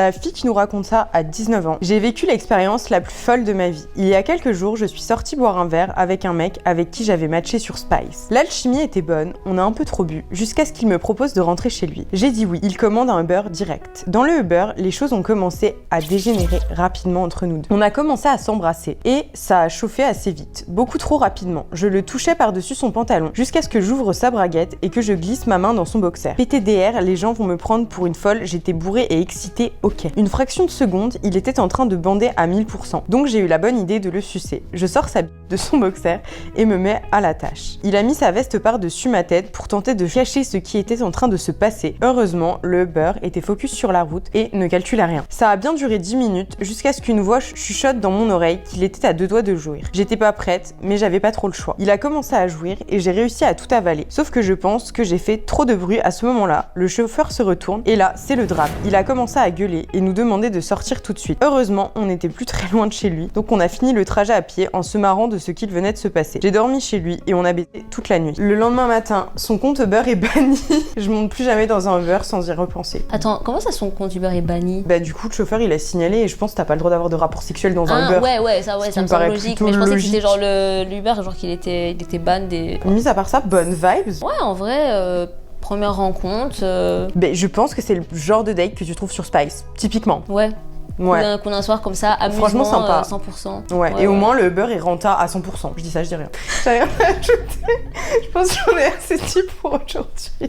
La fille qui nous raconte ça a 19 ans. J'ai vécu l'expérience la plus folle de ma vie. Il y a quelques jours, je suis sortie boire un verre avec un mec avec qui j'avais matché sur Spice. L'alchimie était bonne, on a un peu trop bu, jusqu'à ce qu'il me propose de rentrer chez lui. J'ai dit oui, il commande un Uber direct. Dans le Uber, les choses ont commencé à dégénérer rapidement entre nous deux. On a commencé à s'embrasser et ça a chauffé assez vite, beaucoup trop rapidement. Je le touchais par-dessus son pantalon jusqu'à ce que j'ouvre sa braguette et que je glisse ma main dans son boxer. PTDR, les gens vont me prendre pour une folle, j'étais bourrée et excitée, ok. Une fraction de seconde, il était en train de bander à 1000%. Donc j'ai eu la bonne idée de le sucer. Je sors sa bite de son boxer et me mets à la tâche. Il a mis sa veste par-dessus ma tête pour tenter de cacher ce qui était en train de se passer. Heureusement, le Uber était focus sur la route et ne calculait rien. Ça a bien duré 10 minutes jusqu'à ce qu'une voix chuchote dans mon oreille qu'il était à 2 doigts de jouir. J'étais pas prête, mais j'avais pas trop le choix. Il a commencé à jouir et j'ai réussi à tout avaler. Sauf que je pense que j'ai fait trop de bruit à ce moment-là. Le chauffeur se retourne et là, c'est le drame. Il a commencé à gueuler et nous demander de sortir tout de suite. Heureusement, on n'était plus très loin de chez lui, donc on a fini le trajet à pied en se marrant de ce qu'il venait de se passer. J'ai dormi chez lui et on a baisé toute la nuit. Le lendemain matin, son compte Uber est banni. Je monte plus jamais dans un Uber sans y repenser. Attends, comment ça son compte Uber est banni? Bah du coup, le chauffeur il a signalé et je pense que t'as pas le droit d'avoir de rapport sexuel dans un Uber. Ça me semble logique, mais je pensais que c'était genre l'Uber, genre qu'il était ban des... Mis à part ça, bonne vibes. Ouais, en vrai, première rencontre... Ben, je pense que c'est le genre de date que tu trouves sur Spice, typiquement. Ouais. Ouais. Qu'on a un soir comme ça, amusement, franchement sympa. 100%. Ouais, et au moins le Uber est renta à 100%. Je dis ça, je dis rien. J'ai rien à ajouter. Je pense qu'on est assez type pour aujourd'hui.